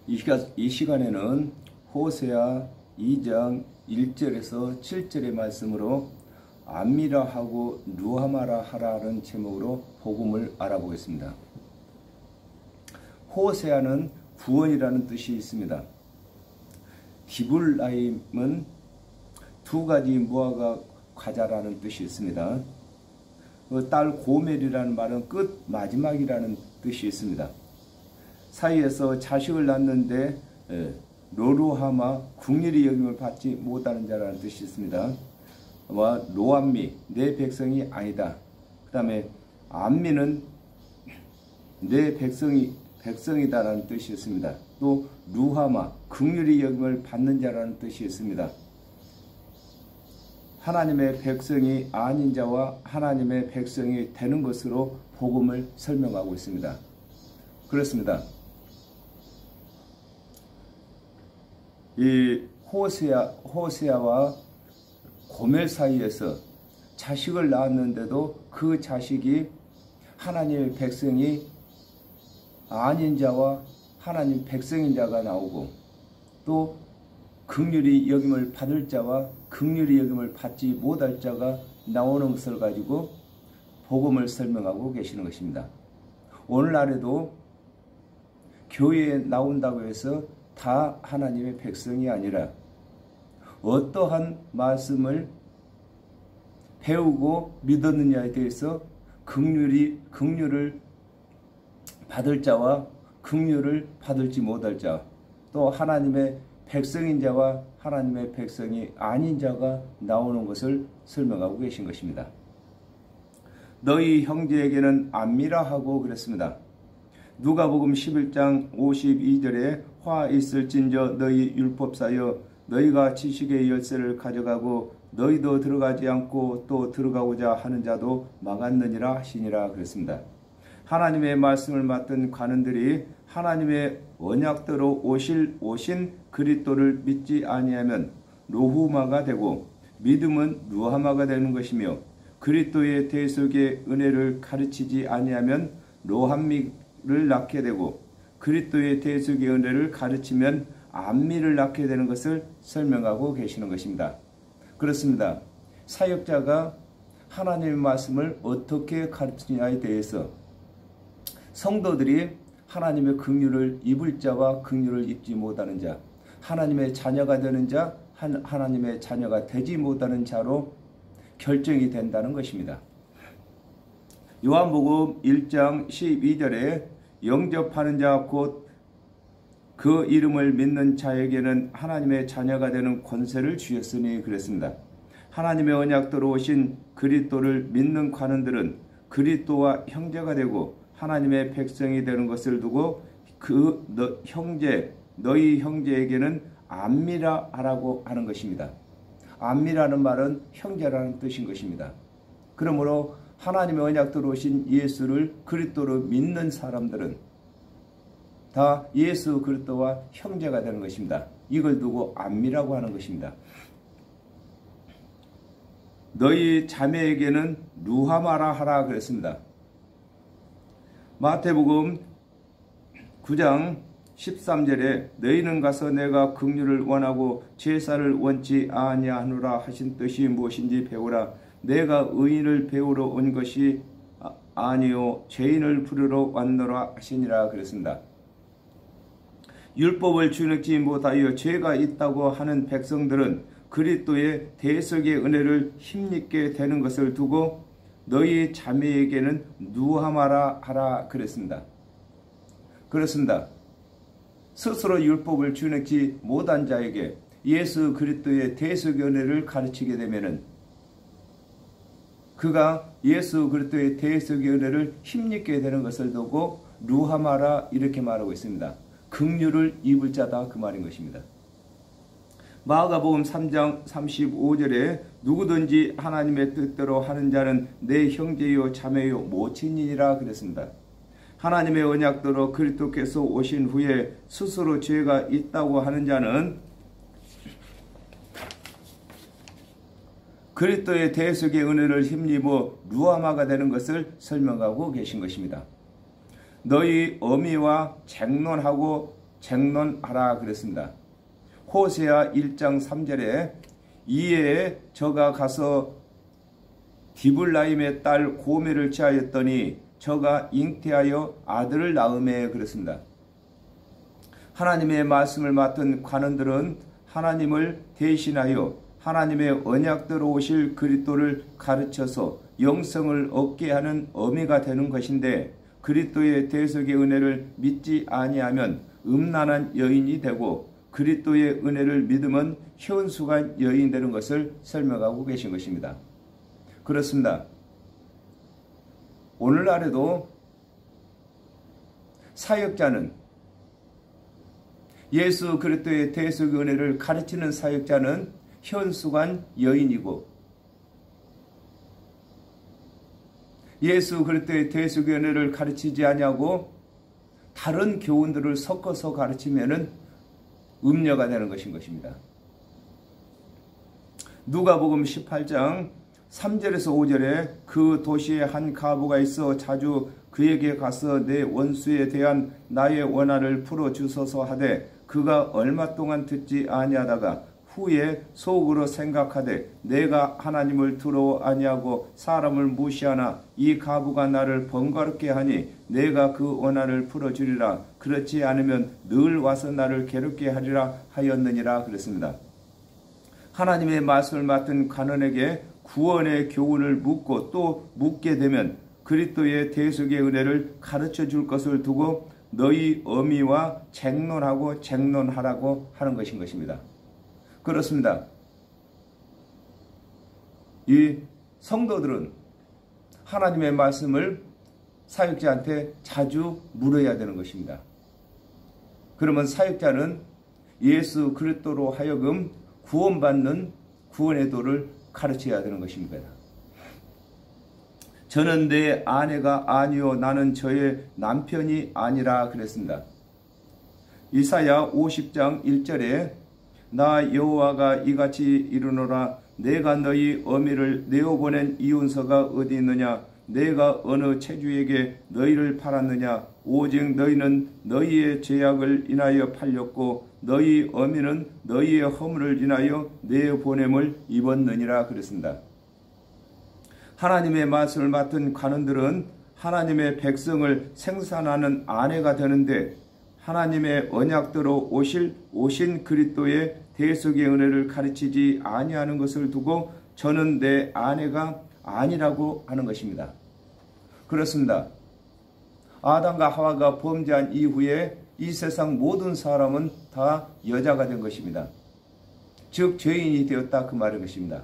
이 시간에는 호세아 2장 1절에서 7절의 말씀으로 암미라 하고 루하마라 하라는 제목으로 복음을 알아보겠습니다. 호세아는 구원이라는 뜻이 있습니다. 히불라임은 두 가지 무화과 과자라는 뜻이 있습니다. 딸 고멜이라는 말은 끝 마지막이라는 뜻이 있습니다. 사이에서 자식을 낳는데 로루하마 국리리 여김을 받지 못하는 자라는 뜻이 있습니다. 로암미 내 백성이 아니다. 그 다음에 암미는 내 백성이다라는 뜻이 있습니다. 또 루하마 국리리 여김을 받는 자라는 뜻이 있습니다. 하나님의 백성이 아닌 자와 하나님의 백성이 되는 것으로 복음을 설명하고 있습니다. 그렇습니다. 이 호세아와 고멜 사이에서 자식을 낳았는데도 그 자식이 하나님의 백성이 아닌 자와 하나님 백성인 자가 나오고 또 긍휼히 여김을 받을 자와 긍휼히 여김을 받지 못할 자가 나오는 것을 가지고 복음을 설명하고 계시는 것입니다. 오늘날에도 교회에 나온다고 해서 다 하나님의 백성이 아니라 어떠한 말씀을 배우고 믿었느냐에 대해서 긍휼을 받을 자와 긍휼을 받을지 못할 자, 또 하나님의 백성인 자와 하나님의 백성이 아닌 자가 나오는 것을 설명하고 계신 것입니다. 너희 형제에게는 암미라 하고 그랬습니다. 누가복음 11장 52절에 화 있을진저 너희 율법사여 너희가 지식의 열쇠를 가져가고 너희도 들어가지 않고 또 들어가고자 하는 자도 막았느니라 하시니라 그랬습니다. 하나님의 말씀을 맡은 관원들이 하나님의 언약대로 오신 그리스도를 믿지 아니하면 로후마가 되고 믿음은 루하마가 되는 것이며 그리스도의 대속의 은혜를 가르치지 아니하면 로함미를 낳게 되고 그리스도의 대속의 은혜를 가르치면 암미를 낳게 되는 것을 설명하고 계시는 것입니다. 그렇습니다. 사역자가 하나님의 말씀을 어떻게 가르치냐에 대해서 성도들이 하나님의 긍휼을 입을 자와 긍휼을 입지 못하는 자, 하나님의 자녀가 되는 자, 하나님의 자녀가 되지 못하는 자로 결정이 된다는 것입니다. 요한복음 1장 12절에 영접하는 자 곧 그 이름을 믿는 자에게는 하나님의 자녀가 되는 권세를 주셨으니 그랬습니다. 하나님의 언약대로 오신 그리스도를 믿는 관원들은 그리스도와 형제가 되고 하나님의 백성이 되는 것을 두고 너희 형제에게는 암미라 하라고 하는 것입니다. 암미라는 말은 형제라는 뜻인 것입니다. 그러므로 하나님의 언약대로 오신 예수를 그리스도로 믿는 사람들은 다 예수 그리스도와 형제가 되는 것입니다. 이걸 두고 암미라고 하는 것입니다. 너희 자매에게는 루하마라 하라 그랬습니다. 마태복음 9장 13절에 너희는 가서 내가 긍휼을 원하고 제사를 원치 아니하노라 하신 뜻이 무엇인지 배우라. 내가 의인을 배우러 온 것이 아니요 죄인을 부르러 왔노라 하시니라 그랬습니다. 율법을 준행치 못하여 죄가 있다고 하는 백성들은 그리스도의 대속의 은혜를 힘입게 되는 것을 두고 너희 자매에게는 누하마라 하라 그랬습니다. 그렇습니다. 스스로 율법을 준행치 못한 자에게 예수 그리스도의 대속의 은혜를 가르치게 되면은 그가 예수 그리스도의 대속의 은혜를 힘입게 되는 것을 두고 루하마라 이렇게 말하고 있습니다. 긍휼을 입을 자다 그 말인 것입니다. 마가복음 3장 35절에 누구든지 하나님의 뜻대로 하는 자는 내 형제요 자매요 모친이니라 그랬습니다. 하나님의 언약대로 그리스도께서 오신 후에 스스로 죄가 있다고 하는 자는 그리스도의 대속의 은혜를 힘입어 루하마가 되는 것을 설명하고 계신 것입니다. 너희 어미와 쟁론하고 쟁론하라 그랬습니다. 호세아 1장 3절에 이에 저가 가서 디블라임의 딸 고멜을 취하였더니 저가 잉태하여 아들을 낳음에 그랬습니다. 하나님의 말씀을 맡은 관원들은 하나님을 대신하여 하나님의 언약대로 오실 그리스도를 가르쳐서 영성을 얻게 하는 어미가 되는 것인데, 그리스도의 대속의 은혜를 믿지 아니하면 음란한 여인이 되고 그리스도의 은혜를 믿으면 현숙한 여인이 되는 것을 설명하고 계신 것입니다. 그렇습니다. 오늘날에도 사역자는, 예수 그리스도의 대속의 은혜를 가르치는 사역자는 현숙한 여인이고, 예수 그리스도의 대속의 은혜를 가르치지 아니하고 다른 교훈들을 섞어서 가르치면은 음녀가 되는 것인 것입니다. 누가복음 18장 3절에서 5절에 그 도시에 한 과부가 있어 자주 그에게 가서 내 원수에 대한 나의 원한을 풀어주소서 하되 그가 얼마 동안 듣지 아니하다가 후에 속으로 생각하되 내가 하나님을 두려워 아니하고 사람을 무시하나 이 과부가 나를 번거롭게 하니 내가 그 원한을 풀어주리라. 그렇지 않으면 늘 와서 나를 괴롭게 하리라 하였느니라 그랬습니다. 하나님의 말씀을 맡은 관원에게 구원의 교훈을 묻고 또 묻게 되면 그리스도의 대속의 은혜를 가르쳐 줄 것을 두고 너희 어미와 쟁론하고 쟁론하라고 하는 것인 것입니다. 그렇습니다. 이 성도들은 하나님의 말씀을 사역자한테 자주 물어야 되는 것입니다. 그러면 사역자는 예수 그리스도로 하여금 구원받는 구원의 도를 가르쳐야 되는 것입니다. 저는 내 아내가 아니요 나는 저의 남편이 아니라 그랬습니다. 이사야 50장 1절에 나 여호와가 이같이 이르노라. 내가 너희 어미를 내어보낸 이윤서가 어디 있느냐. 내가 어느 체주에게 너희를 팔았느냐. 오직 너희는 너희의 죄악을 인하여 팔렸고 너희 어미는 너희의 허물을 인하여 내보냄을 입었느니라 그랬습니다. 하나님의 말씀을 맡은 관원들은 하나님의 백성을 생산하는 아내가 되는데, 하나님의 언약대로 오신 그리스도의 대속의 은혜를 가르치지 아니하는 것을 두고 저는 내 아내가 아니라고 하는 것입니다. 그렇습니다. 아담과 하와가 범죄한 이후에 이 세상 모든 사람은 다 여자가 된 것입니다. 즉 죄인이 되었다 그 말인 것입니다.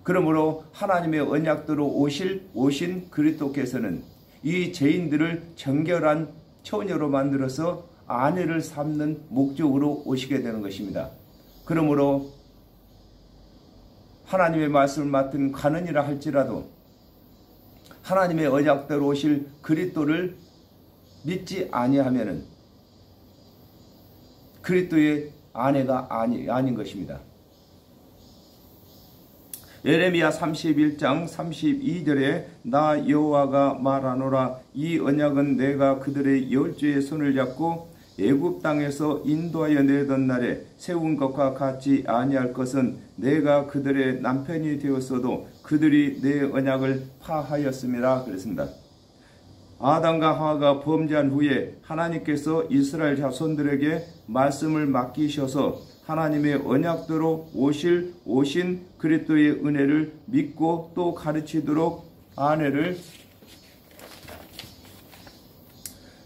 그러므로 하나님의 언약대로 오신 그리스도께서는 이 죄인들을 정결한 처녀로 만들어서 아내를 삼는 목적으로 오시게 되는 것입니다. 그러므로 하나님의 말씀을 맡은 관원이라 할지라도 하나님의 언약대로 오실 그리스도를 믿지 아니하면은 그리스도의 아내가 아닌 것입니다. 예레미야 31장 32절에 나 여호와가 말하노라. 이 언약은 내가 그들의 열조의 손을 잡고 애굽 땅에서 인도하여 내던 날에 세운 것과 같지 아니할 것은 내가 그들의 남편이 되었어도 그들이 내 언약을 파하였음이라 그랬습니다. 아담과 하와가 범죄한 후에 하나님께서 이스라엘 자손들에게 말씀을 맡기셔서 하나님의 언약대로 오신 그리스도의 은혜를 믿고 또 가르치도록 아내를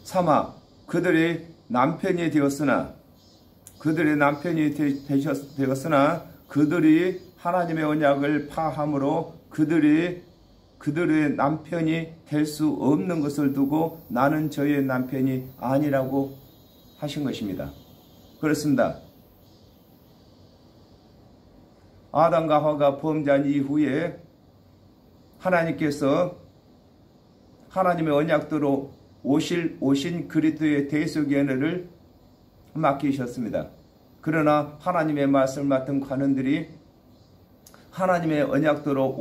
삼아 그들의 남편이 되었으나 그들이 하나님의 언약을 파함으로 그들의 남편이 될 수 없는 것을 두고 나는 저의 남편이 아니라고 하신 것입니다. 그렇습니다. 아담과 하와가 범죄한 이후에 하나님께서 하나님의 언약대로 오신 그리스도의 대속의 은혜를 맡기셨습니다. 그러나 하나님의 말씀을 맡은 관원들이 하나님의 언약대로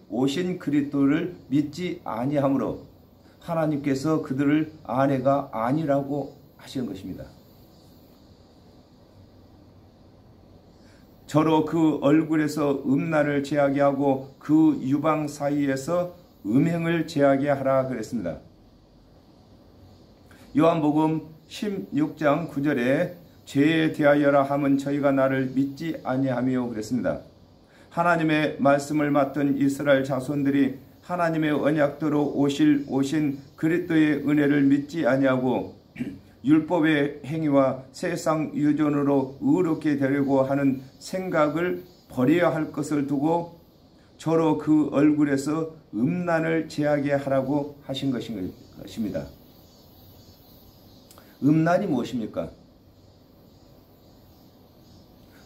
오신 그리스도를 믿지 아니하므로 하나님께서 그들을 아내가 아니라고 하신 것입니다. 저로 그 얼굴에서 음란을 제하게 하고 그 유방 사이에서 음행을 제하게 하라 그랬습니다. 요한복음 16장 9절에 죄에 대하여라 함은 저희가 나를 믿지 아니하며 그랬습니다. 하나님의 말씀을 맡은 이스라엘 자손들이 하나님의 언약대로 오신 그리스도의 은혜를 믿지 아니하고 율법의 행위와 세상 유전으로 의롭게 되려고 하는 생각을 버려야 할 것을 두고 저로 그 얼굴에서 음란을 제하게 하라고 하신 것입니다. 음란이 무엇입니까?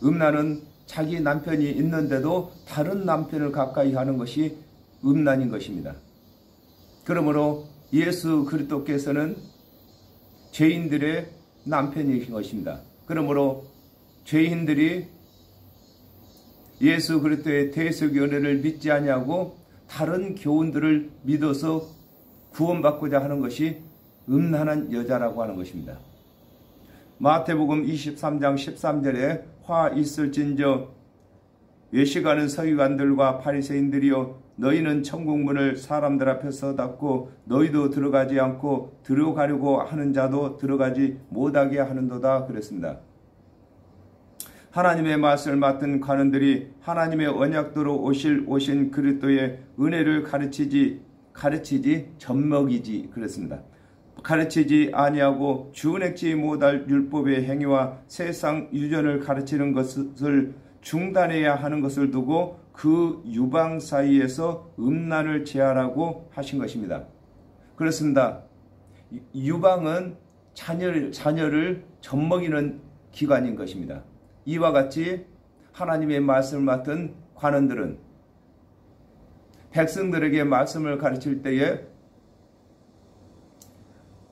음란은 자기 남편이 있는데도 다른 남편을 가까이 하는 것이 음란인 것입니다. 그러므로 예수 그리스도께서는 죄인들의 남편이신 것입니다. 그러므로 죄인들이 예수 그리스도의 대속의 은혜를 믿지 아니하고 다른 교훈들을 믿어서 구원받고자 하는 것이 음란한 여자라고 하는 것입니다. 마태복음 23장 13절에 화 있을진저 외식하는 서기관들과 바리새인들이여 너희는 천국문을 사람들 앞에서 닫고 너희도 들어가지 않고 들어가려고 하는 자도 들어가지 못하게 하는도다 그랬습니다. 하나님의 말씀을 맡은 관원들이 하나님의 언약대로 오신 그리스도의 은혜를 가르치지 젖먹이지 그랬습니다. 가르치지 아니하고 준행치 못할 율법의 행위와 세상 유전을 가르치는 것을 중단해야 하는 것을 두고 그 유방 사이에서 음란을 제하라고 하신 것입니다. 그렇습니다. 유방은 자녀를 젖먹이는 기관인 것입니다. 이와 같이 하나님의 말씀을 맡은 관원들은 백성들에게 말씀을 가르칠 때에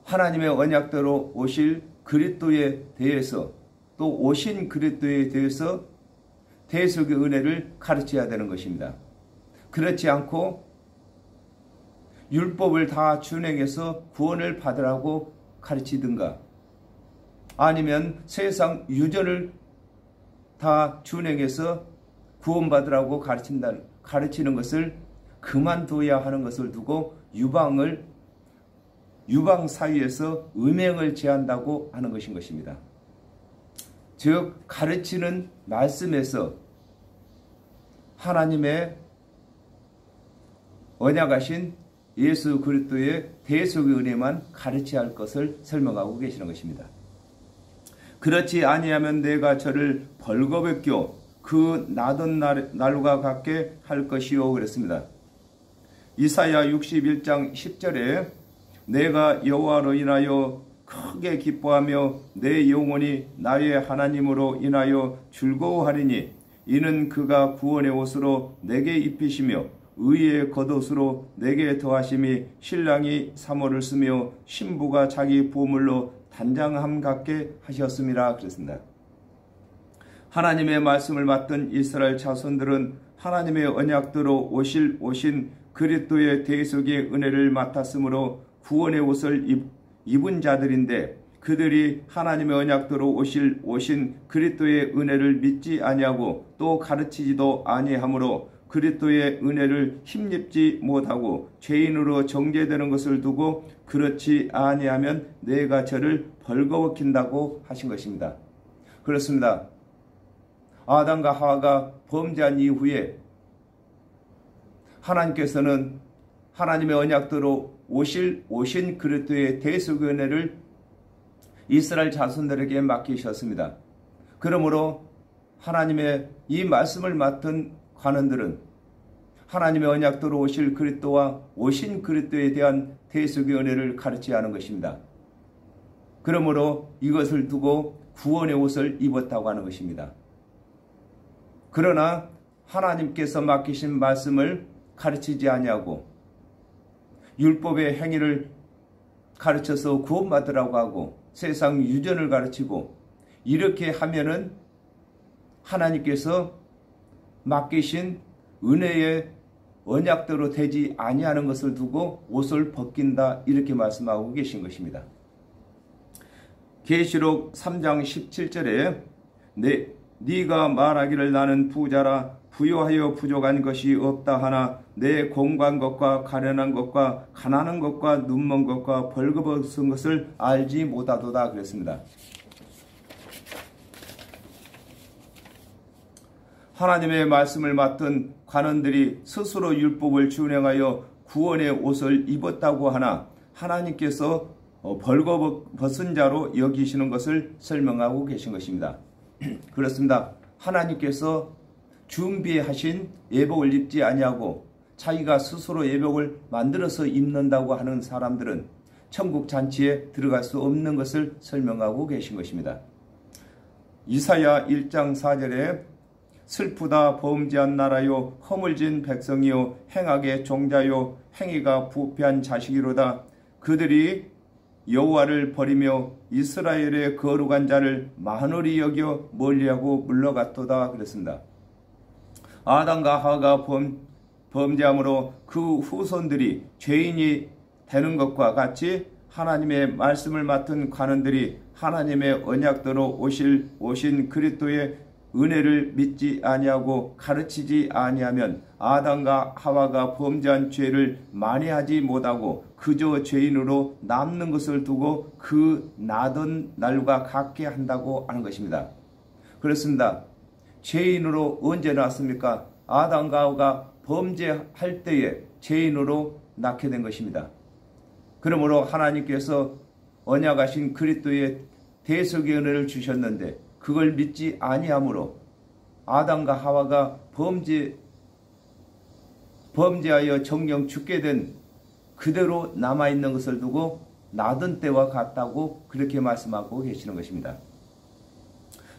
하나님의 언약대로 오실 그리스도에 대해서 또 오신 그리스도에 대해서 대속의 은혜를 가르쳐야 되는 것입니다. 그렇지 않고 율법을 다 준행해서 구원을 받으라고 가르치든가 아니면 세상 유전을 다 준행해서 구원받으라고 가르치는 것을 그만둬야 하는 것을 두고 유방 사이에서 음행을 제한다고 하는 것입니다. 즉 가르치는 말씀에서 하나님의 언약하신 예수 그리스도의 대속의 은혜만 가르쳐야 할 것을 설명하고 계시는 것입니다. 그렇지 아니하면 내가 저를 벌거벗겨 그 나던 날과 같게 할 것이요 그랬습니다. 이사야 61장 10절에 내가 여호와로 인하여 크게 기뻐하며 내 영혼이 나의 하나님으로 인하여 즐거워하리니 이는 그가 구원의 옷으로 내게 입히시며 의의 겉옷으로 내게 더하심이 신랑이 사모를 쓰며 신부가 자기 보물로 단장함 같게 하셨음이라 그랬습니다. 하나님의 말씀을 맡은 이스라엘 자손들은 하나님의 언약대로 오신 그리스도의 대속의 은혜를 맡았으므로 구원의 옷을 입은 자들인데 그들이 하나님의 언약대로 오신 그리스도의 은혜를 믿지 아니하고 또 가르치지도 아니하므로 그리스도의 은혜를 힘입지 못하고 죄인으로 정죄되는 것을 두고 그렇지 아니하면 내가 저를 벌거벗긴다고 하신 것입니다. 그렇습니다. 아담과 하와가 범죄한 이후에 하나님께서는 하나님의 언약대로 오신 그리스도의 대속의 은혜를 이스라엘 자손들에게 맡기셨습니다. 그러므로 하나님의 이 말씀을 맡은 관원들은 하나님의 언약대로 오실 그리스도와 오신 그리스도에 대한 대속의 은혜를 가르쳐야 하는 것입니다. 그러므로 이것을 두고 구원의 옷을 입었다고 하는 것입니다. 그러나 하나님께서 맡기신 말씀을 가르치지 아니하고 율법의 행위를 가르쳐서 구원받으라고 하고 세상 유전을 가르치고 이렇게 하면은 하나님께서 맡기신 은혜의 언약대로 되지 아니하는 것을 두고 옷을 벗긴다 이렇게 말씀하고 계신 것입니다. 계시록 3장 17절에 네가 말하기를 나는 부자라 부요하여 부족한 것이 없다 하나 내 공고한 것과 가련한 것과 가난한 것과 눈먼 것과 벌거벗은 것을 알지 못하도다 그랬습니다. 하나님의 말씀을 맡은 관원들이 스스로 율법을 준행하여 구원의 옷을 입었다고 하나 하나님께서 벌거벗은 자로 여기시는 것을 설명하고 계신 것입니다. 그렇습니다. 하나님께서 준비하신 예복을 입지 아니하고 자기가 스스로 예복을 만들어서 입는다고 하는 사람들은 천국 잔치에 들어갈 수 없는 것을 설명하고 계신 것입니다. 이사야 1장 4절에 슬프다 범죄한 나라요 허물진 백성이요 행악의 종자요 행위가 부패한 자식이로다. 그들이 여호와를 버리며 이스라엘의 거룩한 자를 만홀히 여겨 멀리하고 물러갔도다 그랬습니다. 아담과 하와가 범죄함으로 그 후손들이 죄인이 되는 것과 같이 하나님의 말씀을 맡은 관원들이 하나님의 언약대로 오신 그리스도의 은혜를 믿지 아니하고 가르치지 아니하면 아담과 하와가 범죄한 죄를 만회하지 못하고 그저 죄인으로 남는 것을 두고 그 나던 날과 같게 한다고 하는 것입니다. 그렇습니다. 죄인으로 언제 났습니까? 아담과 하와가 범죄할 때에 죄인으로 낳게 된 것입니다. 그러므로 하나님께서 언약하신 그리스도의 대속의 은혜를 주셨는데 그걸 믿지 아니하므로 아담과 하와가 범죄하여 정령 죽게 된 그대로 남아있는 것을 두고 나던 때와 같다고 그렇게 말씀하고 계시는 것입니다.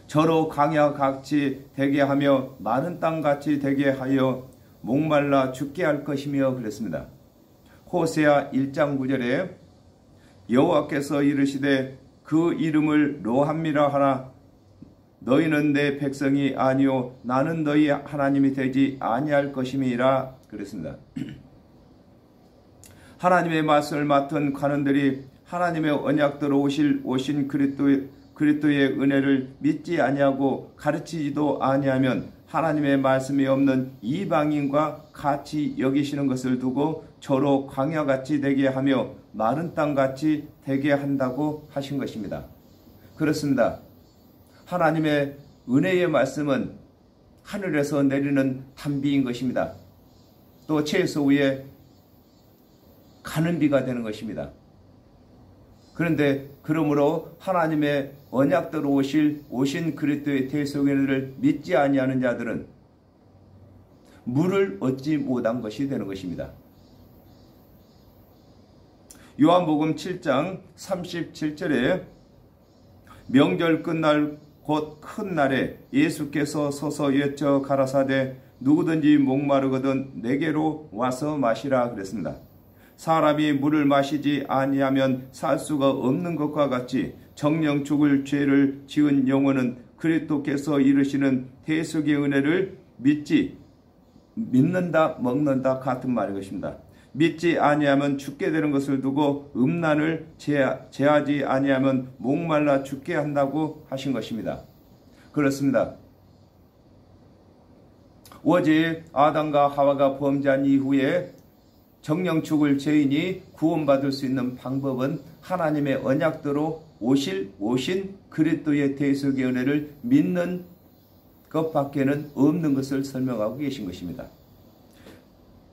저로 강야같이 되게 하며 마른 땅같이 되게 하여 목말라 죽게 할 것이며 그랬습니다. 호세아 1장 9절에 여호와께서 이르시되 그 이름을 로함미라 하라. 너희는 내 백성이 아니요 나는 너희 하나님이 되지 아니할 것임이라 그랬습니다. 하나님의 말씀을 맡은 관원들이 하나님의 언약대로 오신 그리스도의 은혜를 믿지 아니하고 가르치지도 아니하면 하나님의 말씀이 없는 이방인과 같이 여기시는 것을 두고 저로 광야같이 되게 하며 마른 땅같이 되게 한다고 하신 것입니다. 그렇습니다. 하나님의 은혜의 말씀은 하늘에서 내리는 단비인 것입니다. 또 채소 위에 가는 비가 되는 것입니다. 그런데 그러므로 하나님의 언약대로 오신 그리스도의 대속의 은혜를 믿지 아니하는 자들은 물을 얻지 못한 것이 되는 것입니다. 요한복음 7장 37절에 명절 끝날 곧 큰 날에 예수께서 서서 외쳐 가라사대 누구든지 목마르거든 내게로 와서 마시라 그랬습니다. 사람이 물을 마시지 아니하면 살 수가 없는 것과 같이 정령 죽을 죄를 지은 영혼은 그리스도께서 이르시는 대속의 은혜를 믿는다 먹는다 같은 말인 것입니다. 믿지 아니하면 죽게 되는 것을 두고 음란을 제하지 아니하면 목말라 죽게 한다고 하신 것입니다. 그렇습니다. 어제 아담과 하와가 범죄한 이후에 정령 죽을 죄인이 구원받을 수 있는 방법은 하나님의 언약대로 오신 그리스도의 대속의 은혜를 믿는 것밖에는 없는 것을 설명하고 계신 것입니다.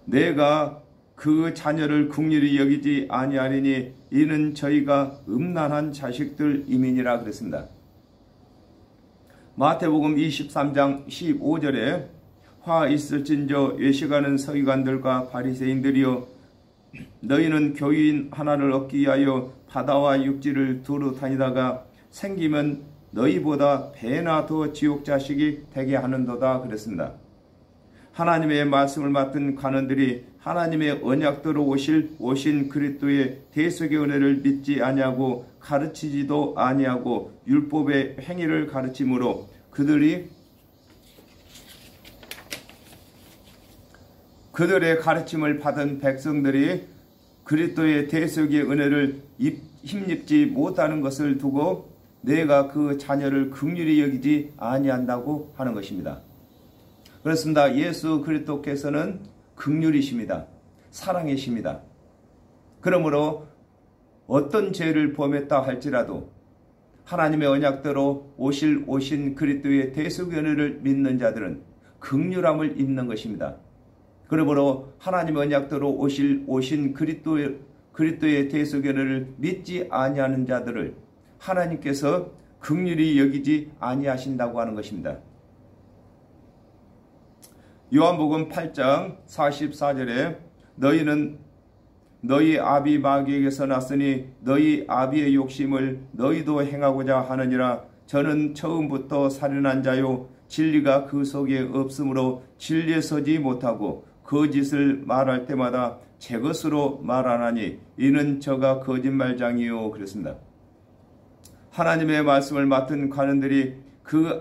내가 그 자녀를 긍휼히 여기지 아니하리니 이는 저희가 음란한 자식들임이니라 그랬습니다. 마태복음 23장 15절에 화 있을진저 외식하는 서기관들과 바리새인들이여 너희는 교인 하나를 얻기 위하여 바다와 육지를 두루 다니다가 생기면 너희보다 배나 더 지옥 자식이 되게 하는도다 그랬습니다. 하나님의 말씀을 맡은 관원들이 하나님의 언약대로 오신 그리스도의 대속의 은혜를 믿지 아니하고 가르치지도 아니하고 율법의 행위를 가르침으로 그들의 가르침을 받은 백성들이 그리스도의 대속의 은혜를 힘입지 못하는 것을 두고 내가 그 자녀를 긍휼히 여기지 아니한다고 하는 것입니다. 그렇습니다. 예수 그리스도께서는 긍휼이십니다. 사랑이십니다. 그러므로 어떤 죄를 범했다 할지라도 하나님의 언약대로 오신 그리스도의 대속의 은혜를 믿는 자들은 긍휼함을 입는 것입니다. 그러므로 하나님의 언약대로 오신 그리스도의 대속의 은혜를 믿지 아니하는 자들을 하나님께서 긍휼히 여기지 아니하신다고 하는 것입니다. 요한복음 8장 44절에 너희는 너희 아비 마귀에게서 났으니 너희 아비의 욕심을 너희도 행하고자 하느니라. 저는 처음부터 살인한 자요 진리가 그 속에 없으므로 진리에 서지 못하고 거짓을 말할 때마다 제 것으로 말하나니 이는 저가 거짓말장이요. 그랬습니다. 하나님의 말씀을 맡은 관원들이 그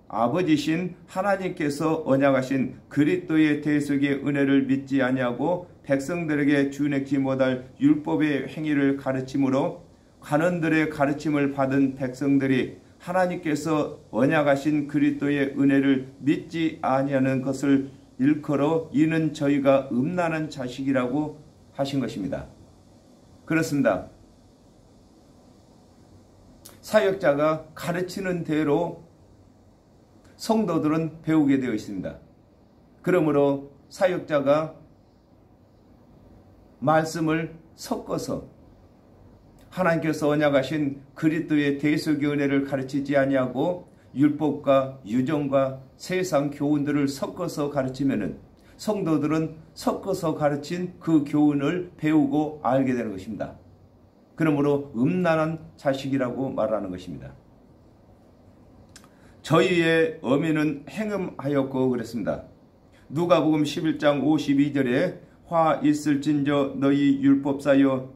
아버지신 하나님께서 언약하신 그리스도의 대속의 은혜를 믿지 아니하고 백성들에게 준행치 못할 율법의 행위를 가르침으로 관원들의 가르침을 받은 백성들이 하나님께서 언약하신 그리스도의 은혜를 믿지 아니하는 것을 일컬어 이는 저희가 음란한 자식이라고 하신 것입니다. 그렇습니다. 사역자가 가르치는 대로 성도들은 배우게 되어 있습니다. 그러므로 사역자가 말씀을 섞어서 하나님께서 언약하신 그리스도의 대속의 은혜를 가르치지 아니하고 율법과 유정과 세상 교훈들을 섞어서 가르치면은 성도들은 섞어서 가르친 그 교훈을 배우고 알게 되는 것입니다. 그러므로 음란한 자식이라고 말하는 것입니다. 저희의 어미는 행음하였고 그랬습니다. 누가복음 11장 52절에 화 있을진저 너희 율법사여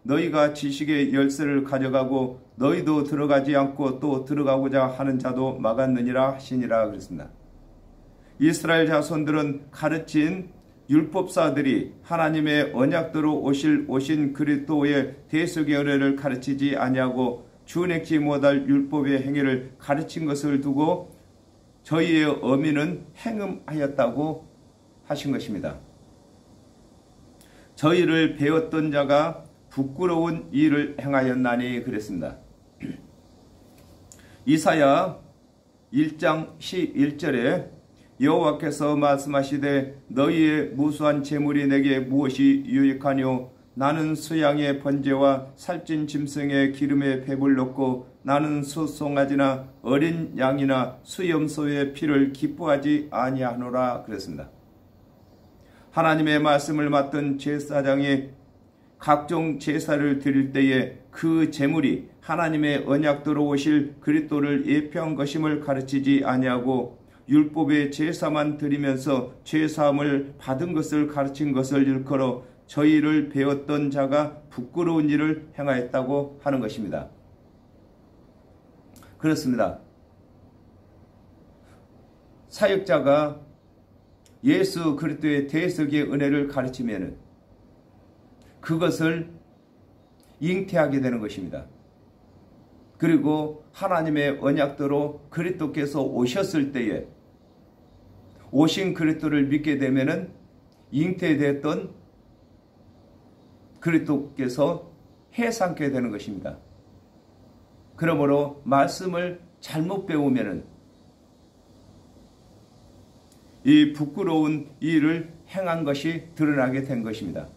너희가 지식의 열쇠를 가져가고 너희도 들어가지 않고 또 들어가고자 하는 자도 막았느니라 하시니라 그랬습니다. 이스라엘 자손들은 가르친 율법사들이 하나님의 언약대로 오신 그리스도의 대속의 은혜를 가르치지 아니하고 준행치 못할 율법의 행위를 가르친 것을 두고 저희의 어미는 행음하였다고 하신 것입니다. 저희를 배웠던 자가 부끄러운 일을 행하였나니 그랬습니다. 이사야 1장 11절에 여호와께서 말씀하시되 너희의 무수한 재물이 내게 무엇이 유익하뇨 나는 수양의 번제와 살찐 짐승의 기름에 배불 넣고 나는 소송아지나 어린 양이나 수염소의 피를 기뻐하지 아니하노라 그랬습니다. 하나님의 말씀을 맡은 제사장이 각종 제사를 드릴 때에 그 제물이 하나님의 언약대로 오실 그리스도를 예표한 것임을 가르치지 아니하고 율법의 제사만 드리면서 죄사함을 받은 것을 가르친 것을 일컬어 저희를 배웠던 자가 부끄러운 일을 행하였다고 하는 것입니다. 그렇습니다. 사역자가 예수 그리스도의 대속의 은혜를 가르치면 그것을 잉태하게 되는 것입니다. 그리고 하나님의 언약대로 그리스도께서 오셨을 때에 오신 그리스도를 믿게 되면은 잉태됐던 그리스도께서 해상케 되는 것입니다. 그러므로 말씀을 잘못 배우면은 이 부끄러운 일을 행한 것이 드러나게 된 것입니다.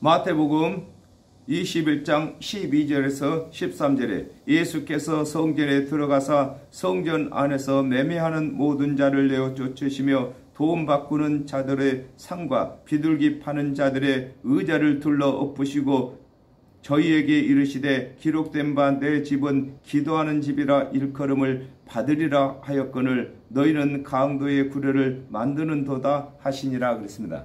마태복음 21장 12절에서 13절에 예수께서 성전에 들어가사 성전 안에서 매매하는 모든 자를 내어 쫓으시며 돈 바꾸는 자들의 상과 비둘기 파는 자들의 의자를 둘러 엎으시고 저희에게 이르시되 기록된 바 내 집은 기도하는 집이라 일컬음을 받으리라 하였거늘 너희는 강도의 구려를 만드는 도다 하시니라 그랬습니다.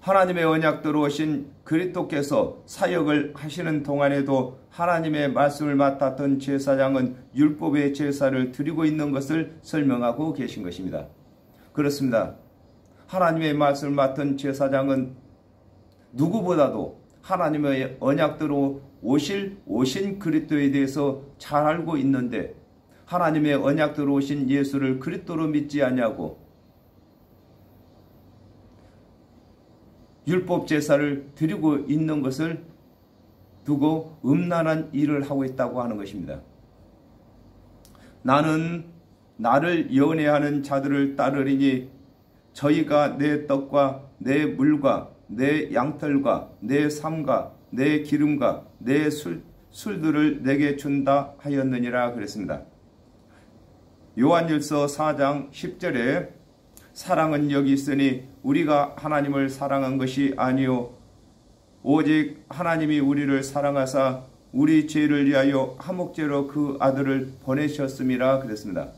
하나님의 언약대로 오신 그리스도께서 사역을 하시는 동안에도 하나님의 말씀을 맡았던 제사장은 율법의 제사를 드리고 있는 것을 설명하고 계신 것입니다. 그렇습니다. 하나님의 말씀을 맡은 제사장은 누구보다도 하나님의 언약대로 오신 그리스도에 대해서 잘 알고 있는데 하나님의 언약대로 오신 예수를 그리스도로 믿지 않냐고 율법 제사를 드리고 있는 것을 두고 음란한 일을 하고 있다고 하는 것입니다. 나는 나를 연애하는 자들을 따르리니 저희가 내 떡과 내 물과 내 양털과 내 삶과 내 기름과 내 술들을 내게 준다 하였느니라 그랬습니다. 요한일서 4장 10절에 사랑은 여기 있으니 우리가 하나님을 사랑한 것이 아니요 오직 하나님이 우리를 사랑하사 우리 죄를 위하여 화목제로 그 아들을 보내셨음이라 그랬습니다.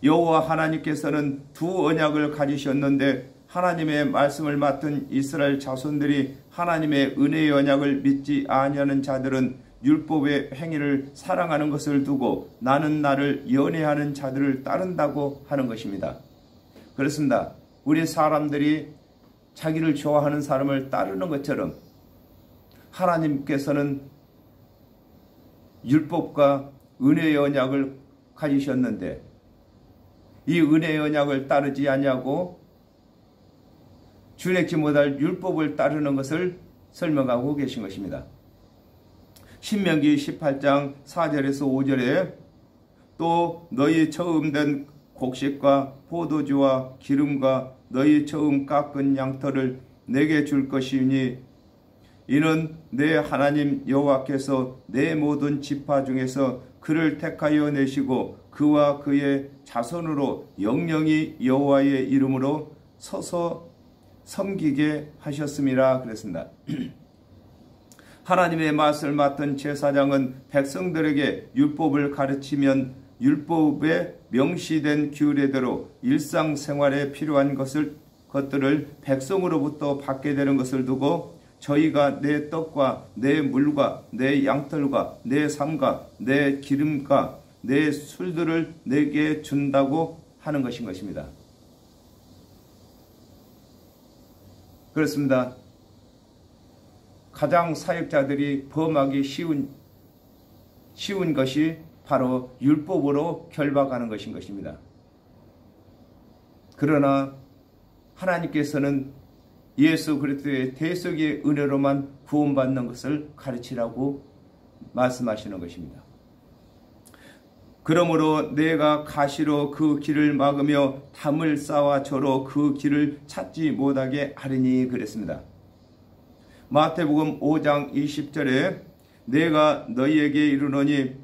여호와 하나님께서는 두 언약을 가지셨는데 하나님의 말씀을 맡은 이스라엘 자손들이 하나님의 은혜의 언약을 믿지 아니하는 자들은 율법의 행위를 사랑하는 것을 두고 나는 나를 연애하는 자들을 따른다고 하는 것입니다. 그렇습니다. 우리 사람들이 자기를 좋아하는 사람을 따르는 것처럼 하나님께서는 율법과 은혜의 언약을 가지셨는데 이 은혜의 언약을 따르지 아니하고 준행치 못할 율법을 따르는 것을 설명하고 계신 것입니다. 신명기 18장 4절에서 5절에 또 너희 처음 된 곡식과 포도주와 기름과 너희 처음 깎은 양털을 내게 줄 것이니 이는 내 하나님 여호와께서 내 모든 지파 중에서 그를 택하여 내시고 그와 그의 자손으로 영영이 여호와의 이름으로 서서 섬기게 하셨음이라 그랬습니다. 하나님의 말씀을 맡은 제사장은 백성들에게 율법을 가르치면 율법에 명시된 규례대로 일상생활에 필요한 것들을 백성으로부터 받게 되는 것을 두고 저희가 내 떡과 내 물과 내 양털과 내 삶과 내 기름과 내 술들을 내게 준다고 하는 것인 것입니다. 그렇습니다. 가장 사역자들이 범하기 쉬운 것이 바로 율법으로 결박하는 것인 것입니다. 그러나 하나님께서는 예수 그리스도의 대속의 은혜로만 구원받는 것을 가르치라고 말씀하시는 것입니다. 그러므로 내가 가시로 그 길을 막으며 담을 쌓아 저로 그 길을 찾지 못하게 하리니 그랬습니다. 마태복음 5장 20절에 내가 너희에게 이르노니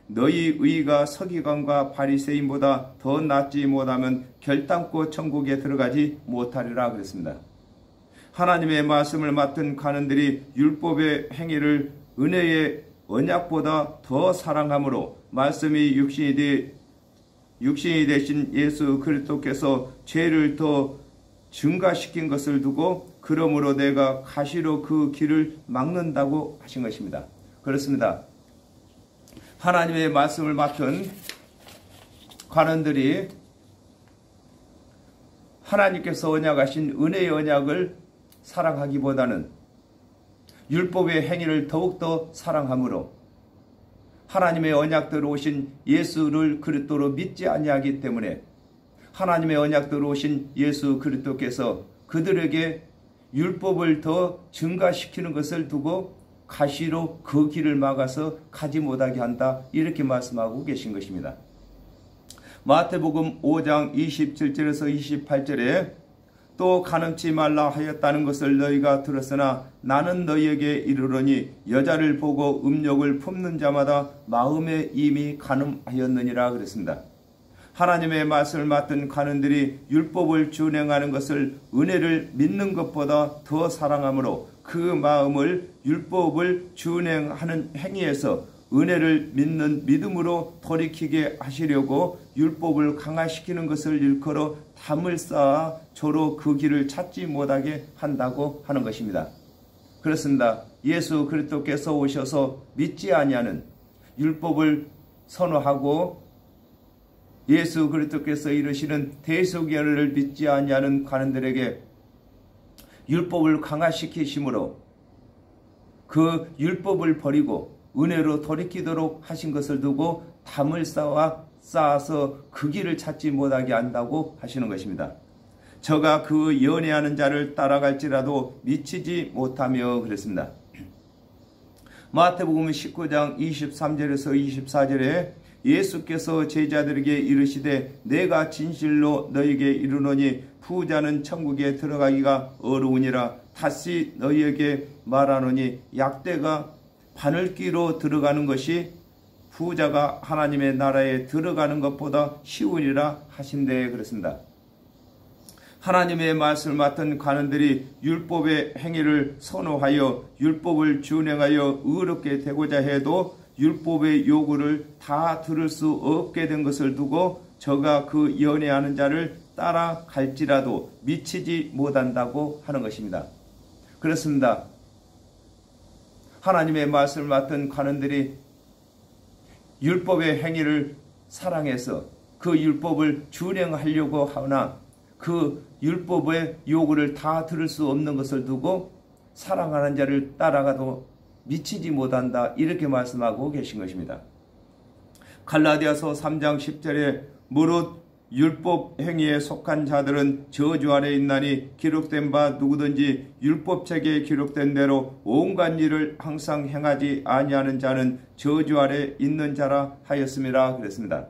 너희 의가 서기관과 바리새인보다 더 낫지 못하면 결단코 천국에 들어가지 못하리라 그랬습니다. 하나님의 말씀을 맡은 관원들이 율법의 행위를 은혜의 언약보다 더 사랑함으로 말씀이 육신이 되신 예수 그리스도께서 죄를 더 증가시킨 것을 두고 그러므로 내가 가시로 그 길을 막는다고 하신 것입니다. 그렇습니다. 하나님의 말씀을 맡은 관원들이 하나님께서 언약하신 은혜의 언약을 사랑하기보다는 율법의 행위를 더욱더 사랑함으로 하나님의 언약대로 오신 예수를 그리스도로 믿지 아니하기 때문에 하나님의 언약대로 오신 예수 그리스도께서 그들에게 율법을 더 증가시키는 것을 두고 가시로 그 길을 막아서 가지 못하게 한다 이렇게 말씀하고 계신 것입니다. 마태복음 5장 27절에서 28절에 또 간음치 말라 하였다는 것을 너희가 들었으나 나는 너희에게 이르노니 여자를 보고 음욕을 품는 자마다 마음에 이미 간음하였느니라 그랬습니다. 하나님의 말씀을 맡은 관원들이 율법을 준행하는 것을 은혜를 믿는 것보다 더 사랑하므로 그 마음을 율법을 준행하는 행위에서 은혜를 믿는 믿음으로 돌이키게 하시려고 율법을 강화시키는 것을 일컬어 담을 쌓아 저로 그 길을 찾지 못하게 한다고 하는 것입니다. 그렇습니다. 예수 그리스도께서 오셔서 믿지 아니하는 율법을 선호하고 예수 그리스도께서 이르시는 대속연을 믿지 아니하는 관원들에게 율법을 강화시키심으로 그 율법을 버리고 은혜로 돌이키도록 하신 것을 두고 담을 쌓아서 그 길을 찾지 못하게 한다고 하시는 것입니다. 저가 그 연애하는 자를 따라갈지라도 미치지 못하며 그랬습니다. 마태복음 19장 23절에서 24절에 예수께서 제자들에게 이르시되 내가 진실로 너희에게 이르노니 부자는 천국에 들어가기가 어려우니라. 다시 너희에게 말하노니 약대가 바늘귀로 들어가는 것이 부자가 하나님의 나라에 들어가는 것보다 쉬우니라 하신대 그랬습니다. 하나님의 말씀을 맡은 관원들이 율법의 행위를 선호하여 율법을 준행하여 의롭게 되고자 해도 율법의 요구를 다 들을 수 없게 된 것을 두고 저가 그 연애하는 자를 따라갈지라도 미치지 못한다고 하는 것입니다. 그렇습니다. 하나님의 말씀을 맡은 관원들이 율법의 행위를 사랑해서 그 율법을 준행하려고 하나 그 율법의 요구를 다 들을 수 없는 것을 두고 사랑하는 자를 따라가도 미치지 못한다 이렇게 말씀하고 계신 것입니다. 갈라디아서 3장 10절에 무릇 율법 행위에 속한 자들은 저주 아래 있나니 기록된 바 누구든지 율법책에 기록된 대로 온갖 일을 항상 행하지 아니하는 자는 저주 아래 있는 자라 하였음이라 그랬습니다.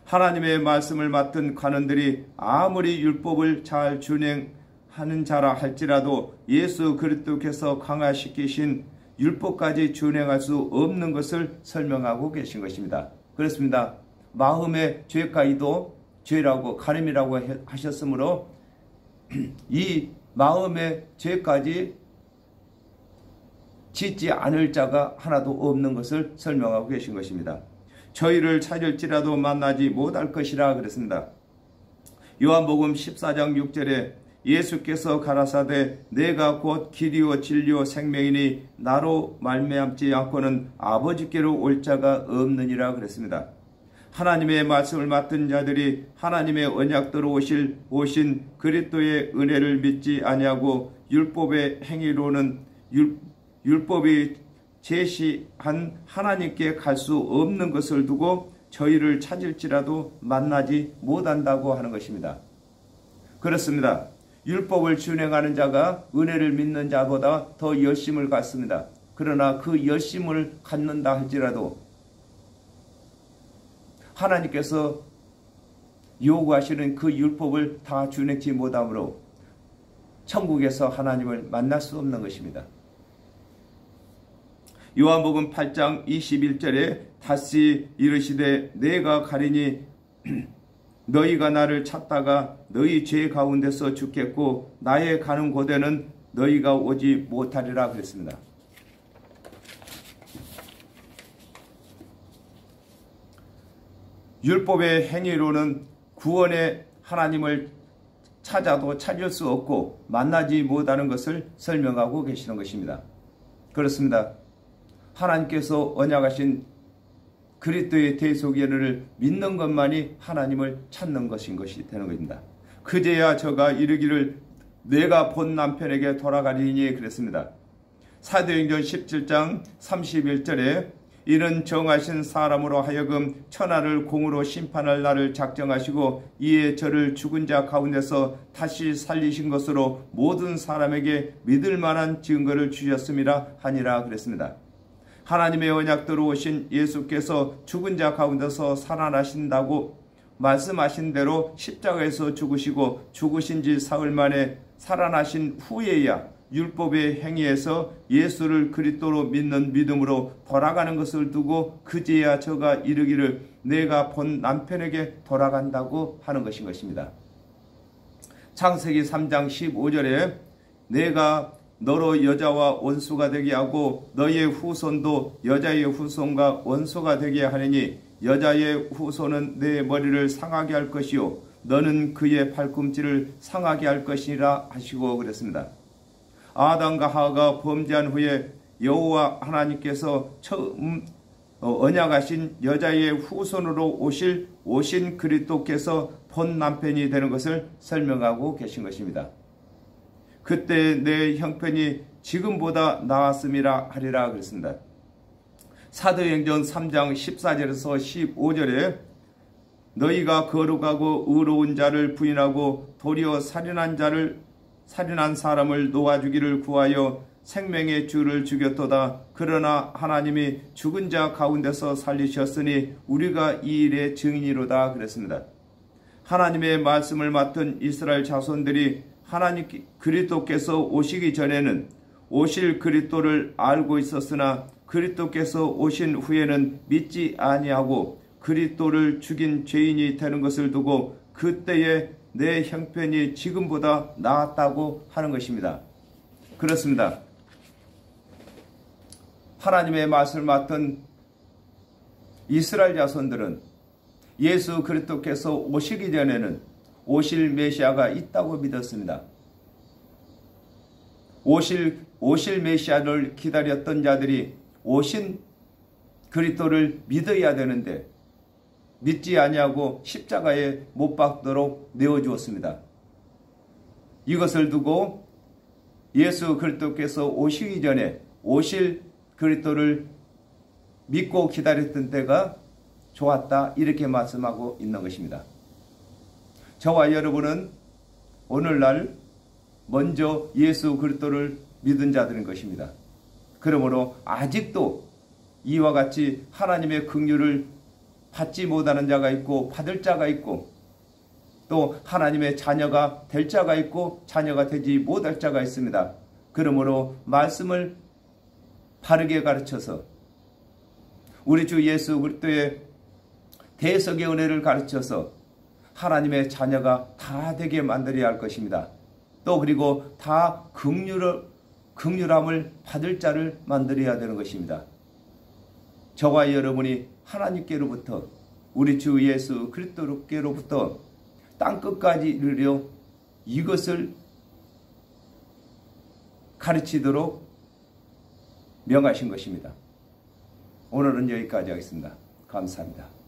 하나님의 말씀을 맡은 관원들이 아무리 율법을 잘 준행하는 자라 할지라도 예수 그리스도께서 강화시키신 율법까지 준행할 수 없는 것을 설명하고 계신 것입니다. 그렇습니다. 마음의 죄까지도 죄라고 가늠이라고 하셨으므로 이 마음의 죄까지 짓지 않을 자가 하나도 없는 것을 설명하고 계신 것입니다. 저희를 찾을지라도 만나지 못할 것이라 그랬습니다. 요한복음 14장 6절에 예수께서 가라사대 내가 곧 길이요 진리요 생명이니 나로 말미암지 않고는 아버지께로 올 자가 없느니라 그랬습니다. 하나님의 말씀을 맡은 자들이 하나님의 언약대로 오신 그리스도의 은혜를 믿지 아니하고 율법의 행위로는 율법이 제시한 하나님께 갈 수 없는 것을 두고 저희를 찾을지라도 만나지 못한다고 하는 것입니다. 그렇습니다. 율법을 준행하는 자가 은혜를 믿는 자보다 더 열심을 갖습니다. 그러나 그 열심을 갖는다 할지라도 하나님께서 요구하시는 그 율법을 다 준행치 못하므로 천국에서 하나님을 만날 수 없는 것입니다. 요한복음 8장 21절에 다시 이르시되 내가 가리니 너희가 나를 찾다가 너희 죄 가운데서 죽겠고 나의 가는 곳에는 너희가 오지 못하리라 그랬습니다. 율법의 행위로는 구원의 하나님을 찾아도 찾을 수 없고 만나지 못하는 것을 설명하고 계시는 것입니다. 그렇습니다. 하나님께서 언약하신 그리스도의 대속연을 믿는 것만이 하나님을 찾는 것인 것이 되는 것입니다. 그제야 저가 이르기를 내가 본 남편에게 돌아가리니 그랬습니다. 사도행전 17장 31절에 이는 정하신 사람으로 하여금 천하를 공으로 심판할 날을 작정하시고 이에 저를 죽은 자 가운데서 다시 살리신 것으로 모든 사람에게 믿을 만한 증거를 주셨음이라 하니라 그랬습니다. 하나님의 언약대로 오신 예수께서 죽은 자 가운데서 살아나신다고 말씀하신 대로 십자가에서 죽으시고 죽으신 지 사흘 만에 살아나신 후에야 율법의 행위에서 예수를 그리스도로 믿는 믿음으로 돌아가는 것을 두고 그제야 저가 이르기를 내가 본 남편에게 돌아간다고 하는 것인 것입니다. 창세기 3장 15절에 내가 너로 여자와 원수가 되게 하고 너의 후손도 여자의 후손과 원수가 되게 하느니 여자의 후손은 내 머리를 상하게 할 것이요 너는 그의 발꿈치를 상하게 할 것이라 하시고 그랬습니다. 아담과 하와가 범죄한 후에 여호와 하나님께서 처음 언약하신 여자의 후손으로 오신 그리스도께서 본 남편이 되는 것을 설명하고 계신 것입니다. 그때 내 형편이 지금보다 나았음이라 하리라 그랬습니다. 사도행전 3장 14절에서 15절에 너희가 거룩하고 의로운 자를 부인하고 도리어 살인한 사람을 놓아주기를 구하여 생명의 주를 죽였도다. 그러나 하나님이 죽은 자 가운데서 살리셨으니 우리가 이 일의 증인이로다 그랬습니다. 하나님의 말씀을 맡은 이스라엘 자손들이 하나님 그리스도께서 오시기 전에는 오실 그리스도를 알고 있었으나 그리스도께서 오신 후에는 믿지 아니하고 그리스도를 죽인 죄인이 되는 것을 두고 그때에 내 형편이 지금보다 나았다고 하는 것입니다. 그렇습니다. 하나님의 말씀을 맡은 이스라엘 자손들은 예수 그리스도께서 오시기 전에는 오실 메시아가 있다고 믿었습니다. 오실 메시아를 기다렸던 자들이 오신 그리스도를 믿어야 되는데 믿지 아니하고 십자가에 못 박도록 내어주었습니다. 이것을 두고 예수 그리스도께서 오시기 전에 오실 그리스도를 믿고 기다렸던 때가 좋았다 이렇게 말씀하고 있는 것입니다. 저와 여러분은 오늘날 먼저 예수 그리스도를 믿은 자들인 것입니다. 그러므로 아직도 이와 같이 하나님의 긍휼을 받지 못하는 자가 있고 받을 자가 있고 또 하나님의 자녀가 될 자가 있고 자녀가 되지 못할 자가 있습니다. 그러므로 말씀을 바르게 가르쳐서 우리 주 예수 그리스도의 대속의 은혜를 가르쳐서 하나님의 자녀가 다 되게 만들어야 할 것입니다. 또 그리고 다 긍휼함을 받을 자를 만들어야 되는 것입니다. 저와 여러분이 하나님께로부터 우리 주 예수 그리스도께로부터 땅끝까지 이르려 이것을 가르치도록 명하신 것입니다. 오늘은 여기까지 하겠습니다. 감사합니다.